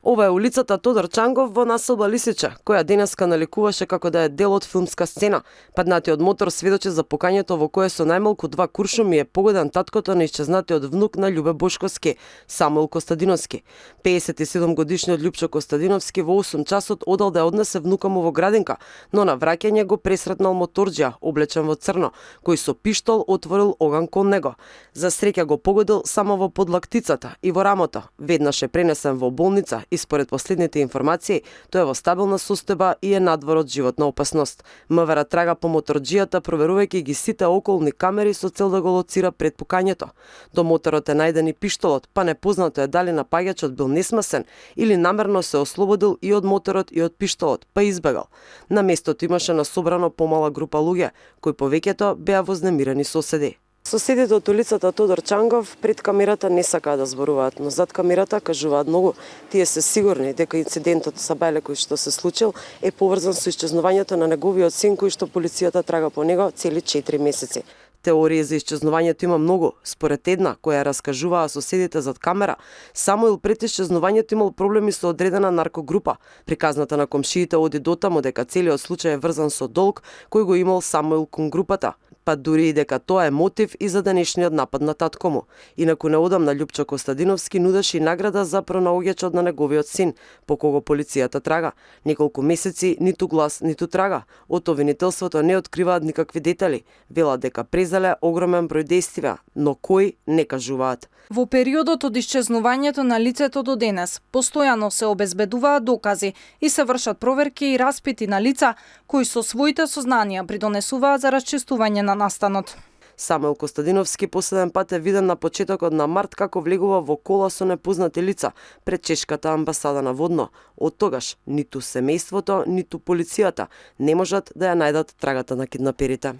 Ова е улицата Тодор Чангов во населба Лисиче, која денеска наликуваше како да е дел од филмска сцена. Паднатиот мотор сведочи за покањето во кое со најмалку 2 куршуми е погоден таткото на исчезнатиот внук на Љубе Бошковски, Самуил Костадиновски. 57 годишниот Љупчо Костадиновски во 8 часот одел да ја однесе внука му во градинка, но на враќање го пресретнал моторџија, облечен во црно, кој со пиштол отворил оган кон него. За среќа го погодил само во подлактицата и во рамото. Веднаш е пренесен во болница и според последните информации, тој е во стабилна состојба и е надвор од животна опасност. МВР трага по моторџијата, проверувајќи ги сите околни камери со цел да го лоцира пред пукањето. До моторот е најден и пиштолот, па непознато е дали напаѓачот бил несмасен или намерно се ослободил и од моторот и од пиштолот, па избегал. На местото имаше насобрано помала група луѓе, кои повеќето беа вознемирени соседи. Соседите од улицата Тодор Чангов пред камерата не сакаат да зборуваат, но зад камерата кажуваат многу. Тие се сигурни дека инцидентот со Бајле кој што се случил е поврзан со исчезнувањето на неговиот син кој што полицијата трага по него цели 4 месеци. Теории за исчезнувањето има многу. Според една, која раскажуваа соседите зад камера, Самуил пред исчезнувањето имал проблеми со одредена наркогрупа. Приказната на комшиите оди дотаму дека целиот случај е врзан со долг кој го имал Самуил кон групата, па дури и дека тоа е мотив и за денешниот напад на татко му. Инаку неодамна Љупчо Костадиновски нудеше и награда за пронаоѓачот на неговиот син, по кого полицијата трага. Неколку месеци ниту глас, ниту трага. Од обвинителството не откриваат никакви детали. Велат дека презале огромен број дејствија, но кои не кажуваат. Во периодот од исчезнувањето на лицето до денес, постојано се обезбедуваат докази и се вршат проверки и распити на лица кои со своите сознанија придонесуваат за расчистување на настанот. Самуил Костадиновски последен пат е виден на почетокот на март како влегува во кола со непознати лица пред чешката амбасада на Водно. Од тогаш ниту семејството, ниту полицијата не можат да ја најдат трагата на киднаперите.